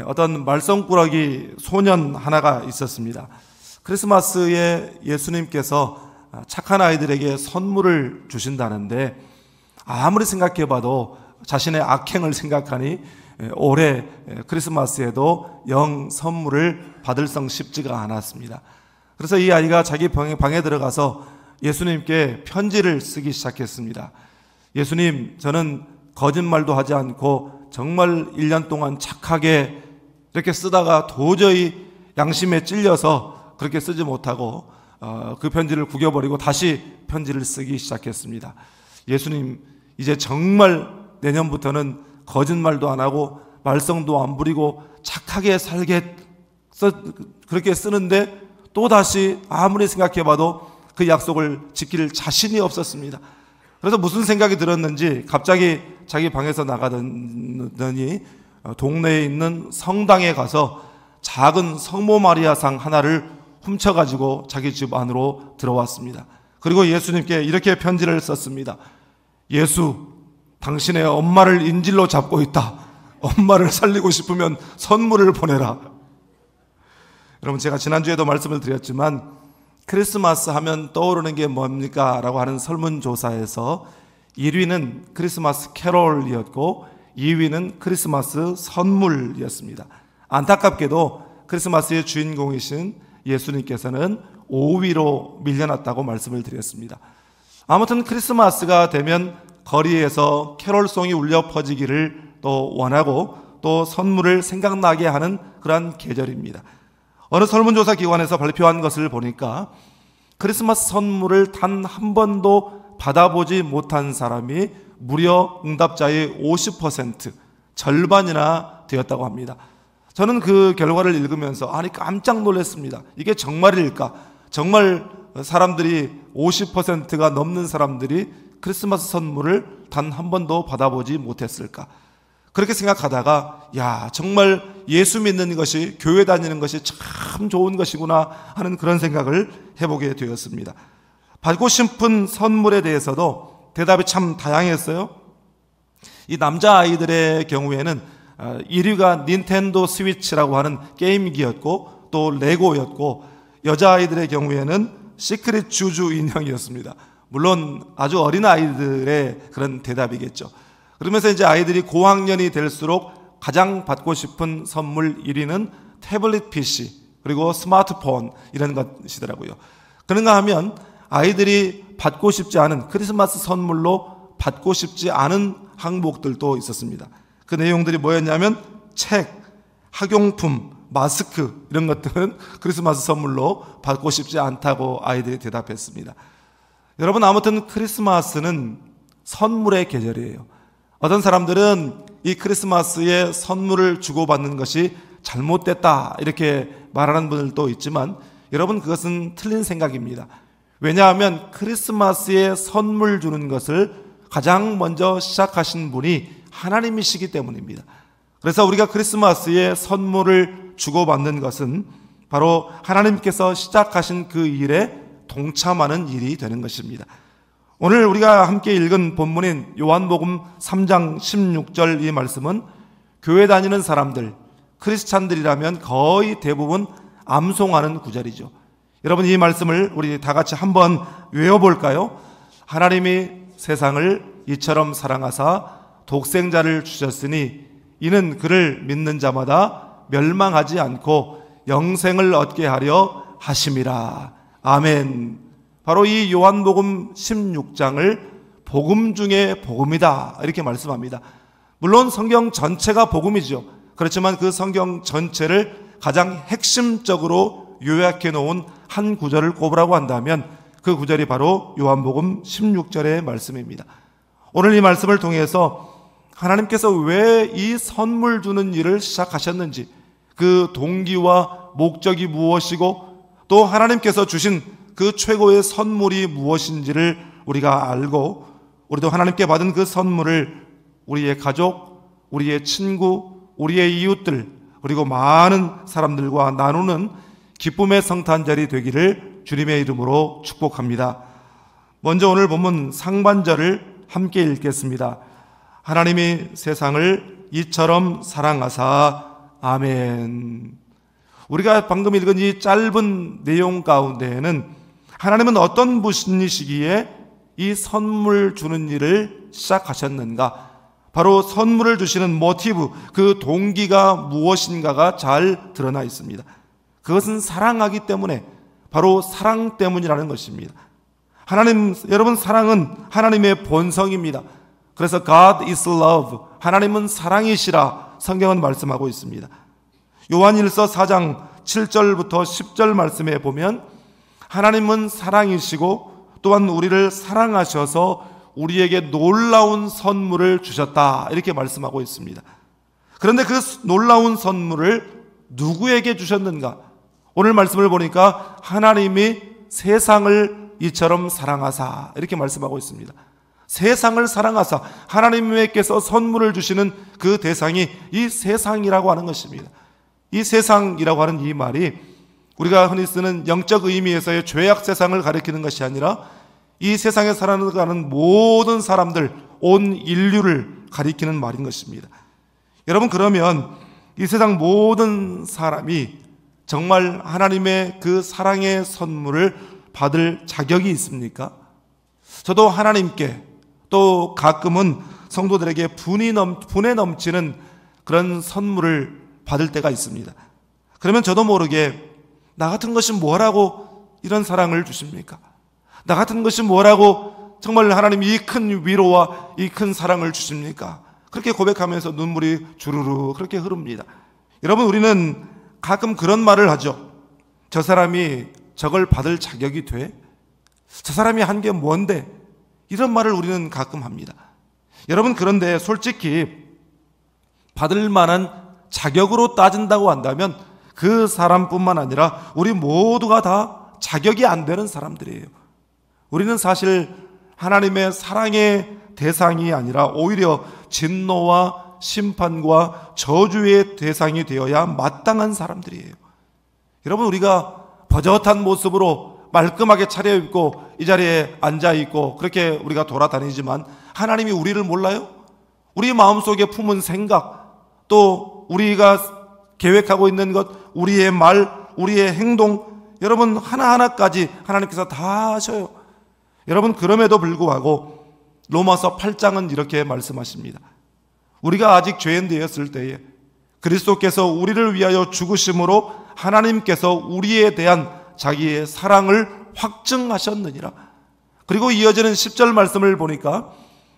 어떤 말썽꾸러기 소년 하나가 있었습니다. 크리스마스에 예수님께서 착한 아이들에게 선물을 주신다는데 아무리 생각해봐도 자신의 악행을 생각하니 올해 크리스마스에도 영 선물을 받을 성 싶지가 않았습니다. 그래서 이 아이가 자기 방에 들어가서 예수님께 편지를 쓰기 시작했습니다. 예수님, 저는 거짓말도 하지 않고 정말 1년 동안 착하게 이렇게 쓰다가 도저히 양심에 찔려서 그렇게 쓰지 못하고 그 편지를 구겨버리고 다시 편지를 쓰기 시작했습니다. 예수님, 이제 정말 내년부터는 거짓말도 안 하고 말썽도 안 부리고 착하게 그렇게 쓰는데 또다시 아무리 생각해봐도 그 약속을 지킬 자신이 없었습니다. 그래서 무슨 생각이 들었는지 갑자기 자기 방에서 나가더니 동네에 있는 성당에 가서 작은 성모 마리아상 하나를 훔쳐가지고 자기 집 안으로 들어왔습니다. 그리고 예수님께 이렇게 편지를 썼습니다. 예수, 당신의 엄마를 인질로 잡고 있다. 엄마를 살리고 싶으면 선물을 보내라. 여러분, 제가 지난주에도 말씀을 드렸지만 크리스마스 하면 떠오르는 게 뭡니까? 라고 하는 설문조사에서 1위는 크리스마스 캐롤이었고 2위는 크리스마스 선물이었습니다. 안타깝게도 크리스마스의 주인공이신 예수님께서는 5위로 밀려났다고 말씀을 드렸습니다. 아무튼 크리스마스가 되면 거리에서 캐롤송이 울려 퍼지기를 또 원하고 또 선물을 생각나게 하는 그러한 계절입니다. 어느 설문조사 기관에서 발표한 것을 보니까 크리스마스 선물을 단 한 번도 받아보지 못한 사람이 무려 응답자의 50%, 절반이나 되었다고 합니다. 저는 그 결과를 읽으면서 깜짝 놀랐습니다. 이게 정말일까? 정말 사람들이 50%가 넘는 사람들이 크리스마스 선물을 단 한 번도 받아보지 못했을까? 그렇게 생각하다가 정말 예수 믿는 것이, 교회 다니는 것이 참 좋은 것이구나 하는 그런 생각을 해보게 되었습니다. 받고 싶은 선물에 대해서도 대답이 참 다양했어요. 이 남자아이들의 경우에는 1위가 닌텐도 스위치라고 하는 게임기였고 또 레고였고, 여자아이들의 경우에는 시크릿 주주 인형이었습니다. 물론 아주 어린 아이들의 그런 대답이겠죠. 그러면서 이제 아이들이 고학년이 될수록 가장 받고 싶은 선물 1위는 태블릿 PC 그리고 스마트폰 이런 것이더라고요. 그런가 하면 아이들이 받고 싶지 않은, 크리스마스 선물로 받고 싶지 않은 항목들도 있었습니다. 그 내용들이 뭐였냐면 책, 학용품, 마스크 이런 것들은 크리스마스 선물로 받고 싶지 않다고 아이들이 대답했습니다. 여러분, 아무튼 크리스마스는 선물의 계절이에요. 어떤 사람들은 이 크리스마스에 선물을 주고받는 것이 잘못됐다 이렇게 말하는 분들도 있지만 여러분, 그것은 틀린 생각입니다. 왜냐하면 크리스마스에 선물 주는 것을 가장 먼저 시작하신 분이 하나님이시기 때문입니다. 그래서 우리가 크리스마스에 선물을 주고받는 것은 바로 하나님께서 시작하신 그 일에 동참하는 일이 되는 것입니다. 오늘 우리가 함께 읽은 본문인 요한복음 3장 16절 이 말씀은 교회 다니는 사람들, 크리스찬들이라면 거의 대부분 암송하는 구절이죠. 여러분, 이 말씀을 우리 다 같이 한번 외워볼까요? 하나님이 세상을 이처럼 사랑하사 독생자를 주셨으니 이는 그를 믿는 자마다 멸망하지 않고 영생을 얻게 하려 하심이라. 아멘. 바로 이 요한복음 16장을 복음 중에 복음이다 이렇게 말씀합니다. 물론 성경 전체가 복음이죠. 그렇지만 그 성경 전체를 가장 핵심적으로 요약해 놓은 한 구절을 꼽으라고 한다면 그 구절이 바로 요한복음 16절의 말씀입니다. 오늘 이 말씀을 통해서 하나님께서 왜 이 선물 주는 일을 시작하셨는지, 그 동기와 목적이 무엇이고 또 하나님께서 주신 그 최고의 선물이 무엇인지를 우리가 알고, 우리도 하나님께 받은 그 선물을 우리의 가족, 우리의 친구, 우리의 이웃들, 그리고 많은 사람들과 나누는 기쁨의 성탄절이 되기를 주님의 이름으로 축복합니다. 먼저 오늘 본문 상반절을 함께 읽겠습니다. 하나님이 세상을 이처럼 사랑하사 아멘. 우리가 방금 읽은 이 짧은 내용 가운데에는 하나님은 어떤 분이시기에 이 선물 주는 일을 시작하셨는가? 바로 선물을 주시는 모티브, 그 동기가 무엇인가가 잘 드러나 있습니다. 그것은 사랑하기 때문에, 바로 사랑 때문이라는 것입니다. 여러분, 사랑은 하나님의 본성입니다. 그래서 God is love, 하나님은 사랑이시라 성경은 말씀하고 있습니다. 요한일서 4장 7절부터 10절 말씀에 보면 하나님은 사랑이시고 또한 우리를 사랑하셔서 우리에게 놀라운 선물을 주셨다, 이렇게 말씀하고 있습니다. 그런데 그 놀라운 선물을 누구에게 주셨는가? 오늘 말씀을 보니까 하나님이 세상을 이처럼 사랑하사, 이렇게 말씀하고 있습니다. 세상을 사랑하사, 하나님께서 선물을 주시는 그 대상이 이 세상이라고 하는 것입니다. 이 세상이라고 하는 이 말이 우리가 흔히 쓰는 영적 의미에서의 죄악 세상을 가리키는 것이 아니라 이 세상에 살아가는 모든 사람들, 온 인류를 가리키는 말인 것입니다. 여러분, 그러면 이 세상 모든 사람이 정말 하나님의 그 사랑의 선물을 받을 자격이 있습니까? 저도 하나님께, 또 가끔은 성도들에게 분에 넘치는 그런 선물을 받을 때가 있습니다. 그러면 저도 모르게 나 같은 것이 뭐라고 이런 사랑을 주십니까? 나 같은 것이 뭐라고 정말 하나님 이 큰 위로와 이 큰 사랑을 주십니까? 그렇게 고백하면서 눈물이 주르르 그렇게 흐릅니다. 여러분, 우리는 가끔 그런 말을 하죠. 저 사람이 저걸 받을 자격이 돼? 저 사람이 한 게 뭔데? 이런 말을 우리는 가끔 합니다. 여러분, 그런데 솔직히 받을 만한 자격으로 따진다고 한다면 그 사람뿐만 아니라 우리 모두가 다 자격이 안 되는 사람들이에요. 우리는 사실 하나님의 사랑의 대상이 아니라 오히려 진노와 심판과 저주의 대상이 되어야 마땅한 사람들이에요. 여러분, 우리가 버젓한 모습으로 말끔하게 차려입고 이 자리에 앉아있고 그렇게 우리가 돌아다니지만 하나님이 우리를 몰라요? 우리 마음속에 품은 생각, 또 우리가 계획하고 있는 것, 우리의 말, 우리의 행동, 여러분 하나하나까지 하나님께서 다 아셔요. 여러분, 그럼에도 불구하고 로마서 8장은 이렇게 말씀하십니다. 우리가 아직 죄인 되었을 때에 그리스도께서 우리를 위하여 죽으심으로 하나님께서 우리에 대한 자기의 사랑을 확증하셨느니라. 그리고 이어지는 10절 말씀을 보니까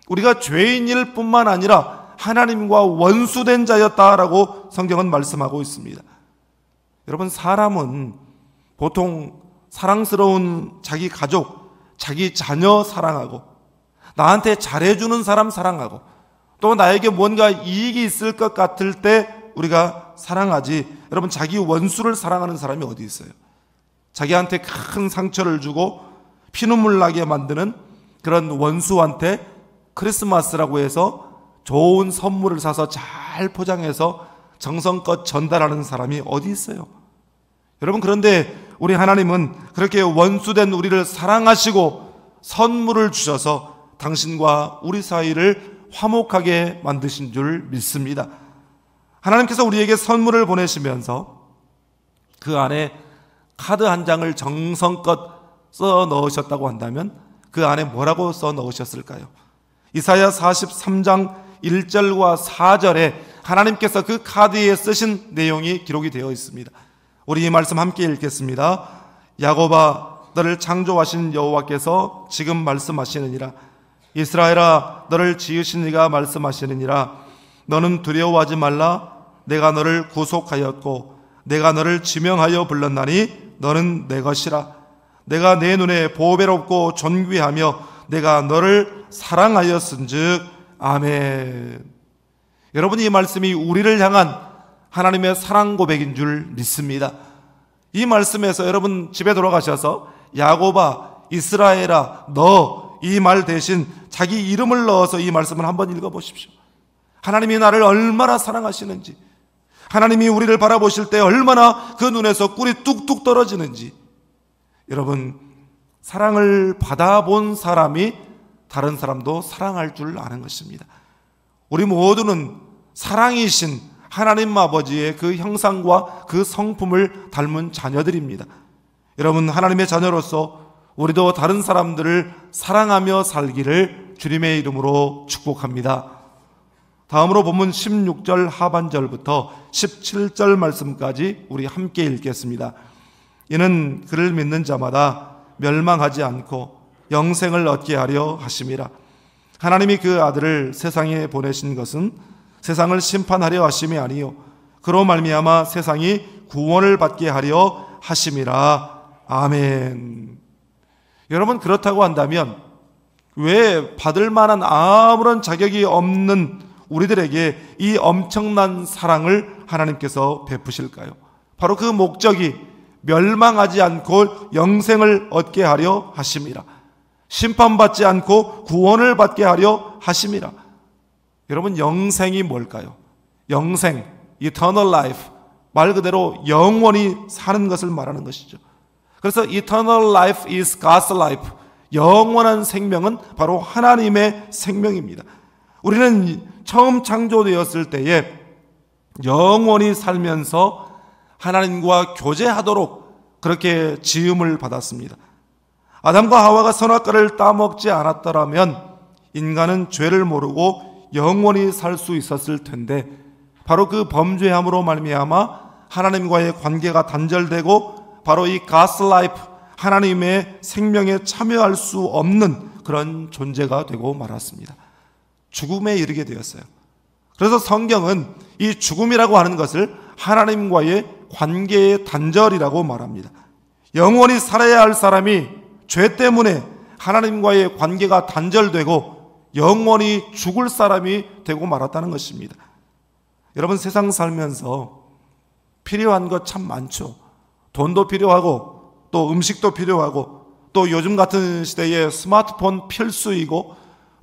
우리가 죄인일 뿐만 아니라 하나님과 원수된 자였다라고 성경은 말씀하고 있습니다. 여러분, 사람은 보통 사랑스러운 자기 가족, 자기 자녀 사랑하고 나한테 잘해주는 사람 사랑하고 또 나에게 뭔가 이익이 있을 것 같을 때 우리가 사랑하지, 여러분, 자기 원수를 사랑하는 사람이 어디 있어요? 자기한테 큰 상처를 주고 피눈물 나게 만드는 그런 원수한테 크리스마스라고 해서 좋은 선물을 사서 잘 포장해서 정성껏 전달하는 사람이 어디 있어요? 여러분, 그런데 우리 하나님은 그렇게 원수된 우리를 사랑하시고 선물을 주셔서 당신과 우리 사이를 화목하게 만드신 줄 믿습니다. 하나님께서 우리에게 선물을 보내시면서 그 안에 카드 한 장을 정성껏 써 넣으셨다고 한다면 그 안에 뭐라고 써 넣으셨을까요? 이사야 43장 1절과 4절에 하나님께서 그 카드에 쓰신 내용이 기록이 되어 있습니다. 우리 이 말씀 함께 읽겠습니다. 야곱아, 너를 창조하신 여호와께서 지금 말씀하시느니라. 이스라엘아, 너를 지으신 이가 말씀하시느니라. 너는 두려워하지 말라. 내가 너를 구속하였고 내가 너를 지명하여 불렀나니 너는 내 것이라. 내가 내 눈에 보배롭고 존귀하며 내가 너를 사랑하였은즉 아멘. 여러분, 이 말씀이 우리를 향한 하나님의 사랑 고백인 줄 믿습니다. 이 말씀에서 여러분 집에 돌아가셔서 야곱아, 이스라엘아, 너, 이 말 대신 자기 이름을 넣어서 이 말씀을 한번 읽어보십시오. 하나님이 나를 얼마나 사랑하시는지, 하나님이 우리를 바라보실 때 얼마나 그 눈에서 꿀이 뚝뚝 떨어지는지. 여러분, 사랑을 받아본 사람이 다른 사람도 사랑할 줄 아는 것입니다. 우리 모두는 사랑이신 하나님 아버지의 그 형상과 그 성품을 닮은 자녀들입니다. 여러분, 하나님의 자녀로서 우리도 다른 사람들을 사랑하며 살기를 주님의 이름으로 축복합니다. 다음으로 본문 16절 하반절부터 17절 말씀까지 우리 함께 읽겠습니다. 이는 그를 믿는 자마다 멸망하지 않고 영생을 얻게 하려 하심이라. 하나님이 그 아들을 세상에 보내신 것은 세상을 심판하려 하심이 아니요 그로 말미암아 세상이 구원을 받게 하려 하심이라. 아멘. 여러분, 그렇다고 한다면 왜 받을 만한 아무런 자격이 없는 우리들에게 이 엄청난 사랑을 하나님께서 베푸실까요? 바로 그 목적이 멸망하지 않고 영생을 얻게 하려 하심이라. 심판받지 않고 구원을 받게 하려 하심이라. 여러분, 영생이 뭘까요? 영생, eternal life, 말 그대로 영원히 사는 것을 말하는 것이죠. 그래서 eternal life is God's life, 영원한 생명은 바로 하나님의 생명입니다. 우리는 처음 창조되었을 때에 영원히 살면서 하나님과 교제하도록 그렇게 지음을 받았습니다. 아담과 하와가 선악과를 따먹지 않았더라면 인간은 죄를 모르고 영원히 살 수 있었을 텐데, 바로 그 범죄함으로 말미암아 하나님과의 관계가 단절되고 바로 이 God's life, 하나님의 생명에 참여할 수 없는 그런 존재가 되고 말았습니다. 죽음에 이르게 되었어요. 그래서 성경은 이 죽음이라고 하는 것을 하나님과의 관계의 단절이라고 말합니다. 영원히 살아야 할 사람이 죄 때문에 하나님과의 관계가 단절되고 영원히 죽을 사람이 되고 말았다는 것입니다. 여러분, 세상 살면서 필요한 것 참 많죠. 돈도 필요하고 또 음식도 필요하고 또 요즘 같은 시대에 스마트폰 필수이고,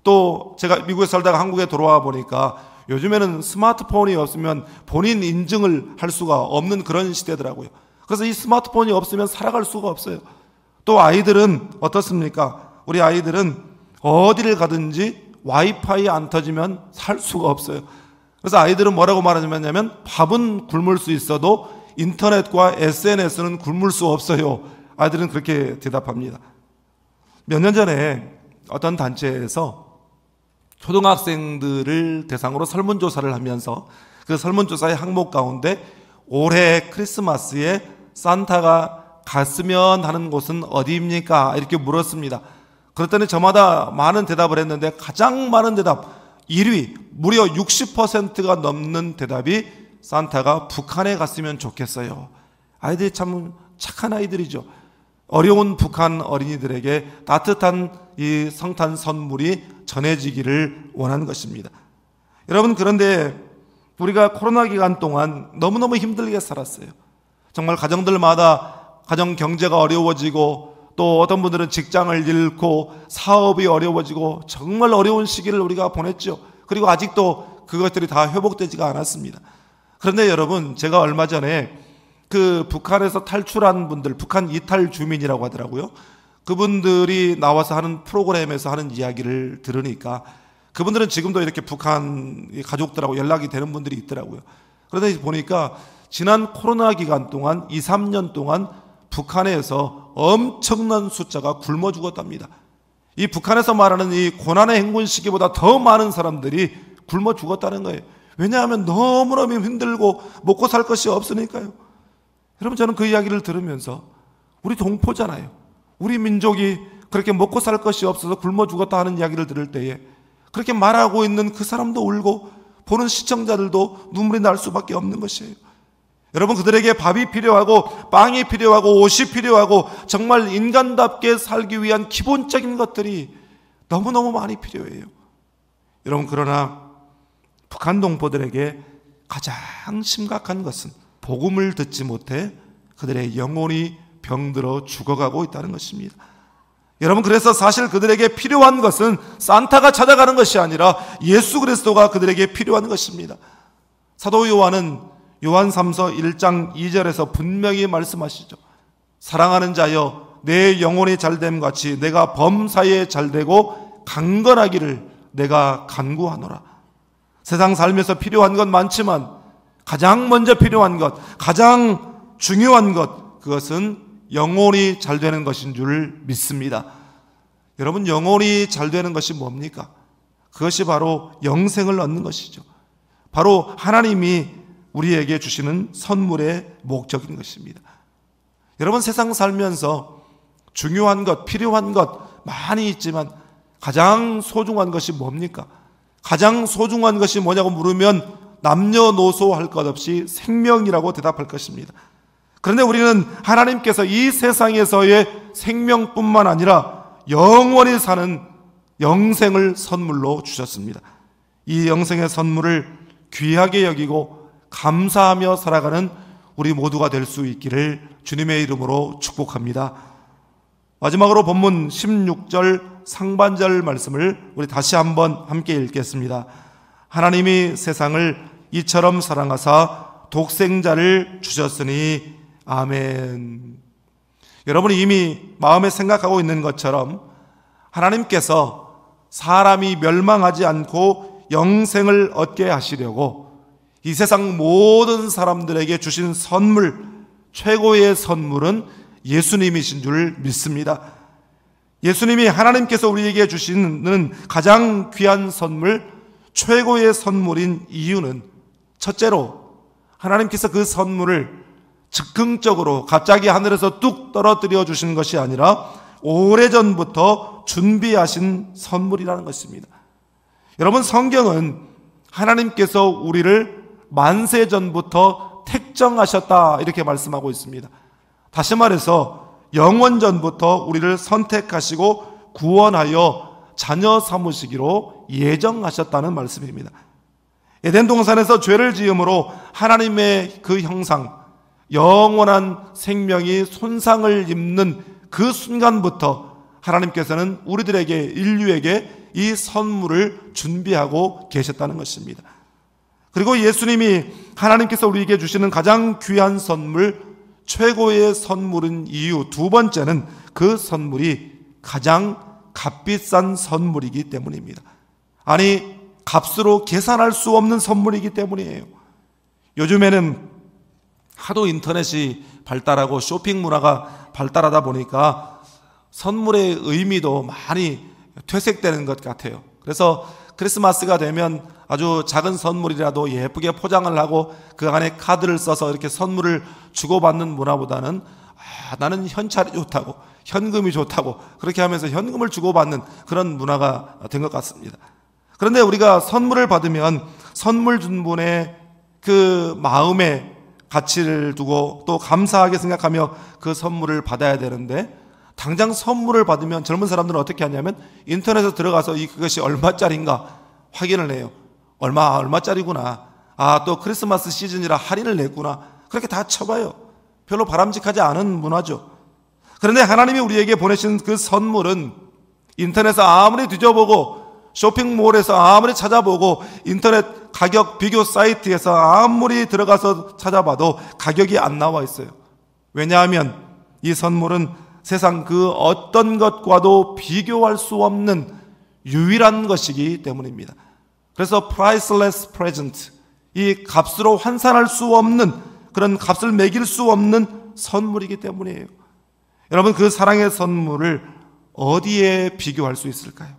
또 제가 미국에 살다가 한국에 돌아와 보니까 요즘에는 스마트폰이 없으면 본인 인증을 할 수가 없는 그런 시대더라고요. 그래서 이 스마트폰이 없으면 살아갈 수가 없어요. 또 아이들은 어떻습니까? 우리 아이들은 어디를 가든지 와이파이 안 터지면 살 수가 없어요. 그래서 아이들은 뭐라고 말하냐면 밥은 굶을 수 있어도 인터넷과 SNS는 굶을 수 없어요. 아이들은 그렇게 대답합니다. 몇 년 전에 어떤 단체에서 초등학생들을 대상으로 설문조사를 하면서 그 설문조사의 항목 가운데 올해 크리스마스에 산타가 갔으면 하는 곳은 어디입니까? 이렇게 물었습니다. 그랬더니 저마다 많은 대답을 했는데 가장 많은 대답 1위, 무려 60%가 넘는 대답이 산타가 북한에 갔으면 좋겠어요. 아이들이 참 착한 아이들이죠. 어려운 북한 어린이들에게 따뜻한 이 성탄 선물이 전해지기를 원하는 것입니다. 여러분, 그런데 우리가 코로나 기간 동안 너무너무 힘들게 살았어요. 정말 가정들마다 가정 경제가 어려워지고, 또 어떤 분들은 직장을 잃고 사업이 어려워지고 정말 어려운 시기를 우리가 보냈죠. 그리고 아직도 그것들이 다 회복되지가 않았습니다. 그런데 여러분, 제가 얼마 전에 그 북한에서 탈출한 분들, 북한 이탈 주민이라고 하더라고요. 그분들이 나와서 하는 프로그램에서 하는 이야기를 들으니까 그분들은 지금도 이렇게 북한 가족들하고 연락이 되는 분들이 있더라고요. 그런데 보니까 지난 코로나 기간 동안 2, 3년 동안 북한에서 엄청난 숫자가 굶어 죽었답니다. 이 북한에서 말하는 이 고난의 행군 시기보다 더 많은 사람들이 굶어 죽었다는 거예요. 왜냐하면 너무너무 힘들고 먹고 살 것이 없으니까요. 여러분, 저는 그 이야기를 들으면서 우리 동포잖아요. 우리 민족이 그렇게 먹고 살 것이 없어서 굶어 죽었다 하는 이야기를 들을 때에 그렇게 말하고 있는 그 사람도 울고 보는 시청자들도 눈물이 날 수밖에 없는 것이에요. 여러분, 그들에게 밥이 필요하고 빵이 필요하고 옷이 필요하고 정말 인간답게 살기 위한 기본적인 것들이 너무너무 많이 필요해요. 여러분, 그러나 북한 동포들에게 가장 심각한 것은 복음을 듣지 못해 그들의 영혼이 병들어 죽어가고 있다는 것입니다. 여러분, 그래서 사실 그들에게 필요한 것은 산타가 찾아가는 것이 아니라 예수 그리스도가 그들에게 필요한 것입니다. 사도 요한은 요한3서 1장 2절에서 분명히 말씀하시죠. 사랑하는 자여, 내 영혼이 잘됨 같이 내가 범사에 잘되고 강건하기를 내가 간구하노라. 세상 살면서 필요한 건 많지만 가장 먼저 필요한 것, 가장 중요한 것, 그것은 영혼이 잘 되는 것인 줄 믿습니다. 여러분, 영혼이 잘 되는 것이 뭡니까? 그것이 바로 영생을 얻는 것이죠. 바로 하나님이 우리에게 주시는 선물의 목적인 것입니다. 여러분, 세상 살면서 중요한 것, 필요한 것 많이 있지만 가장 소중한 것이 뭡니까? 가장 소중한 것이 뭐냐고 물으면 남녀노소 할 것 없이 생명이라고 대답할 것입니다. 그런데 우리는 하나님께서 이 세상에서의 생명뿐만 아니라 영원히 사는 영생을 선물로 주셨습니다. 이 영생의 선물을 귀하게 여기고 감사하며 살아가는 우리 모두가 될 수 있기를 주님의 이름으로 축복합니다. 마지막으로 본문 16절 상반절 말씀을 우리 다시 한번 함께 읽겠습니다. 하나님이 세상을 이처럼 사랑하사 독생자를 주셨으니 아멘. 여러분이 이미 마음에 생각하고 있는 것처럼 하나님께서 사람이 멸망하지 않고 영생을 얻게 하시려고 이 세상 모든 사람들에게 주신 선물, 최고의 선물은 예수님이신 줄 믿습니다. 예수님이 하나님께서 우리에게 주시는 가장 귀한 선물, 최고의 선물인 이유는 첫째로 하나님께서 그 선물을 즉흥적으로 갑자기 하늘에서 뚝 떨어뜨려 주신 것이 아니라 오래전부터 준비하신 선물이라는 것입니다. 여러분, 성경은 하나님께서 우리를 만세전부터 택정하셨다 이렇게 말씀하고 있습니다. 다시 말해서 영원전부터 우리를 선택하시고 구원하여 자녀 삼으시기로 예정하셨다는 말씀입니다. 에덴 동산에서 죄를 지음으로 하나님의 그 형상, 영원한 생명이 손상을 입는 그 순간부터 하나님께서는 우리들에게, 인류에게 이 선물을 준비하고 계셨다는 것입니다. 그리고 예수님이 하나님께서 우리에게 주시는 가장 귀한 선물, 최고의 선물인 이유 두 번째는 그 선물이 가장 값비싼 선물이기 때문입니다. 아니, 값으로 계산할 수 없는 선물이기 때문이에요. 요즘에는 하도 인터넷이 발달하고 쇼핑 문화가 발달하다 보니까 선물의 의미도 많이 퇴색되는 것 같아요. 그래서 크리스마스가 되면 아주 작은 선물이라도 예쁘게 포장을 하고 그 안에 카드를 써서 이렇게 선물을 주고받는 문화보다는 나는 현찰이 좋다고, 현금이 좋다고 그렇게 하면서 현금을 주고받는 그런 문화가 된 것 같습니다. 그런데 우리가 선물을 받으면 선물 준 분의 그 마음에 가치를 두고 또 감사하게 생각하며 그 선물을 받아야 되는데, 당장 선물을 받으면 젊은 사람들은 어떻게 하냐면 인터넷에 들어가서 그것이 얼마짜리인가 확인을 해요. 얼마짜리구나. 또 크리스마스 시즌이라 할인을 냈구나. 그렇게 다 쳐봐요. 별로 바람직하지 않은 문화죠. 그런데 하나님이 우리에게 보내신 그 선물은 인터넷에서 아무리 뒤져보고 쇼핑몰에서 아무리 찾아보고 인터넷 가격 비교 사이트에서 아무리 들어가서 찾아봐도 가격이 안 나와 있어요. 왜냐하면 이 선물은 세상 그 어떤 것과도 비교할 수 없는 유일한 것이기 때문입니다. 그래서 priceless present, 이 값으로 환산할 수 없는, 그런 값을 매길 수 없는 선물이기 때문이에요. 여러분, 그 사랑의 선물을 어디에 비교할 수 있을까요?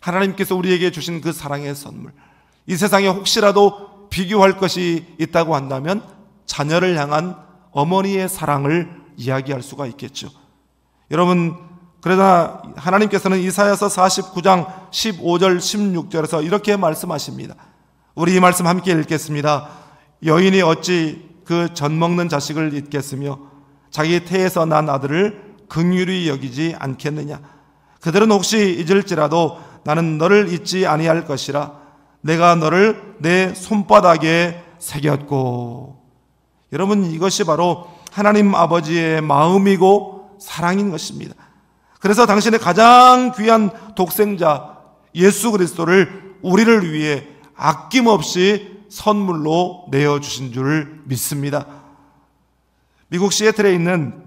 하나님께서 우리에게 주신 그 사랑의 선물, 이 세상에 혹시라도 비교할 것이 있다고 한다면 자녀를 향한 어머니의 사랑을 이야기할 수가 있겠죠. 여러분, 그러나 하나님께서는 이사야서 49장 15절 16절에서 이렇게 말씀하십니다. 우리 이 말씀 함께 읽겠습니다. 여인이 어찌 그 젖 먹는 자식을 잊겠으며 자기 태에서 난 아들을 긍휼히 여기지 않겠느냐. 그들은 혹시 잊을지라도 나는 너를 잊지 아니할 것이라. 내가 너를 내 손바닥에 새겼고. 여러분, 이것이 바로 하나님 아버지의 마음이고 사랑인 것입니다. 그래서 당신의 가장 귀한 독생자 예수 그리스도를 우리를 위해 아낌없이 선물로 내어주신 줄 믿습니다. 미국 시애틀에 있는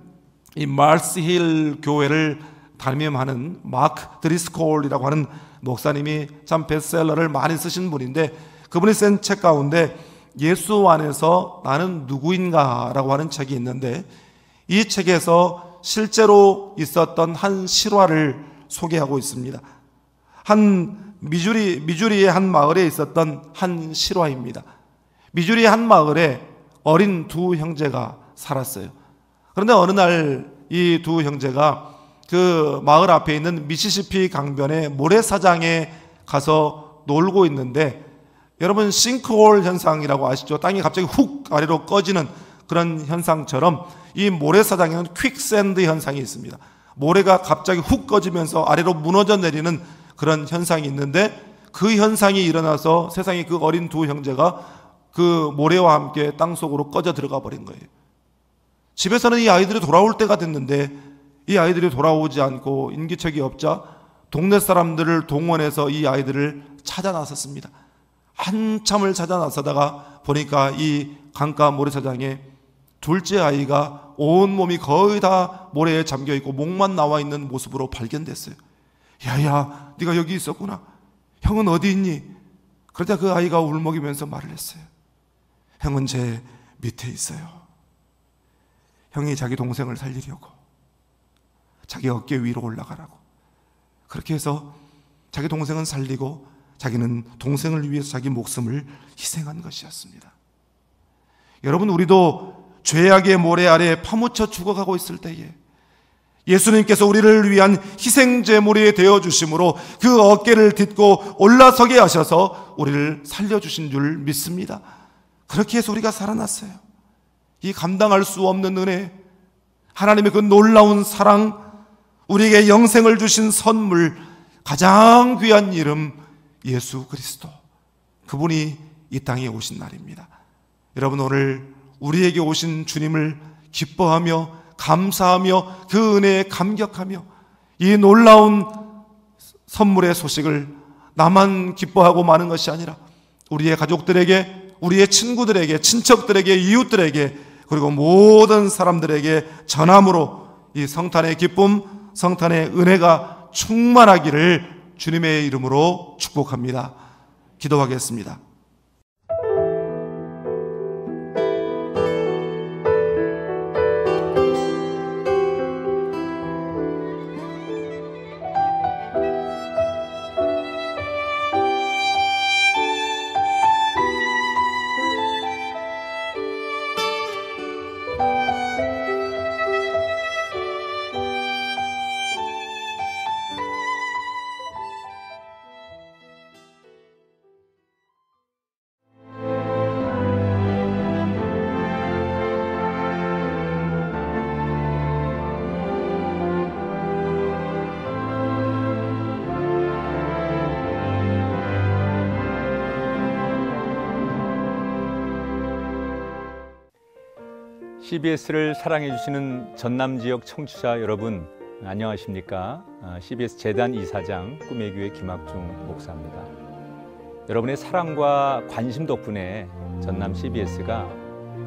이 마르스힐 교회를 담임하는 마크 드리스콜이라고 하는 목사님이 참 베스트셀러를 많이 쓰신 분인데, 그분이 쓴 책 가운데 예수 안에서 나는 누구인가라고 하는 책이 있는데, 이 책에서 실제로 있었던 한 실화를 소개하고 있습니다. 한 미주리의 한 마을에 있었던 한 실화입니다. 미주리의 한 마을에 어린 두 형제가 살았어요. 그런데 어느 날 이 두 형제가 그 마을 앞에 있는 미시시피 강변의 모래사장에 가서 놀고 있는데, 여러분 싱크홀 현상이라고 아시죠? 땅이 갑자기 훅 아래로 꺼지는 그런 현상처럼 이 모래사장에는 퀵샌드 현상이 있습니다. 모래가 갑자기 훅 꺼지면서 아래로 무너져 내리는 그런 현상이 있는데, 그 현상이 일어나서 세상에 그 어린 두 형제가 그 모래와 함께 땅속으로 꺼져 들어가 버린 거예요. 집에서는 이 아이들이 돌아올 때가 됐는데 이 아이들이 돌아오지 않고 인기척이 없자 동네 사람들을 동원해서 이 아이들을 찾아 나섰습니다. 한참을 찾아 나서다가 보니까 이 강가 모래사장에 둘째 아이가 온몸이 거의 다 모래에 잠겨있고 목만 나와 있는 모습으로 발견됐어요. 야야, 네가 여기 있었구나. 형은 어디 있니? 그러자 그 아이가 울먹이면서 말을 했어요. 형은 제 밑에 있어요. 형이 자기 동생을 살리려고 자기 어깨 위로 올라가라고 그렇게 해서 자기 동생은 살리고 자기는 동생을 위해서 자기 목숨을 희생한 것이었습니다. 여러분, 우리도 죄악의 모래 아래 파묻혀 죽어가고 있을 때에 예수님께서 우리를 위한 희생제물이 되어주심으로 그 어깨를 딛고 올라서게 하셔서 우리를 살려주신 줄 믿습니다. 그렇게 해서 우리가 살아났어요. 이 감당할 수 없는 은혜, 하나님의 그 놀라운 사랑, 우리에게 영생을 주신 선물, 가장 귀한 이름 예수 그리스도, 그분이 이 땅에 오신 날입니다. 여러분, 오늘 우리에게 오신 주님을 기뻐하며 감사하며 그 은혜에 감격하며 이 놀라운 선물의 소식을 나만 기뻐하고 마는 것이 아니라 우리의 가족들에게, 우리의 친구들에게, 친척들에게, 이웃들에게, 그리고 모든 사람들에게 전함으로 이 성탄의 기쁨, 성탄의 은혜가 충만하기를 주님의 이름으로 축복합니다. 기도하겠습니다. CBS를 사랑해 주시는 전남 지역 청취자 여러분, 안녕하십니까? CBS 재단 이사장 꿈의 교회 김학중 목사입니다. 여러분의 사랑과 관심 덕분에 전남 CBS가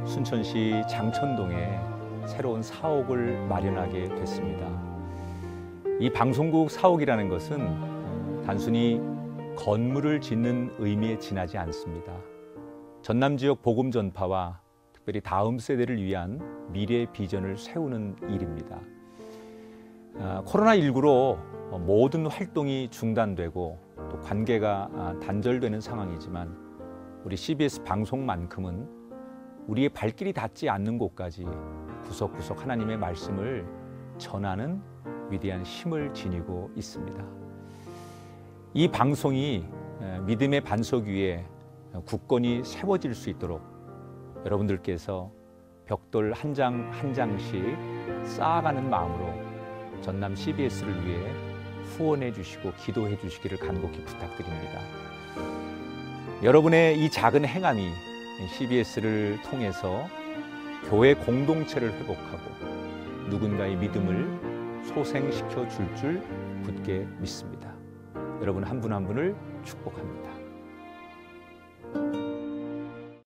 순천시 장천동에 새로운 사옥을 마련하게 됐습니다. 이 방송국 사옥이라는 것은 단순히 건물을 짓는 의미에 지나지 않습니다. 전남 지역 복음 전파와 특별히 다음 세대를 위한 미래 비전을 세우는 일입니다. 코로나19로 모든 활동이 중단되고 또 관계가 단절되는 상황이지만 우리 CBS 방송만큼은 우리의 발길이 닿지 않는 곳까지 구석구석 하나님의 말씀을 전하는 위대한 힘을 지니고 있습니다. 이 방송이 믿음의 반석 위에 굳건히 세워질 수 있도록 여러분들께서 벽돌 한 장 한 장씩 쌓아가는 마음으로 전남 CBS를 위해 후원해 주시고 기도해 주시기를 간곡히 부탁드립니다. 여러분의 이 작은 행함이 CBS를 통해서 교회 공동체를 회복하고 누군가의 믿음을 소생시켜 줄 굳게 믿습니다. 여러분 한 분 한 분을 축복합니다.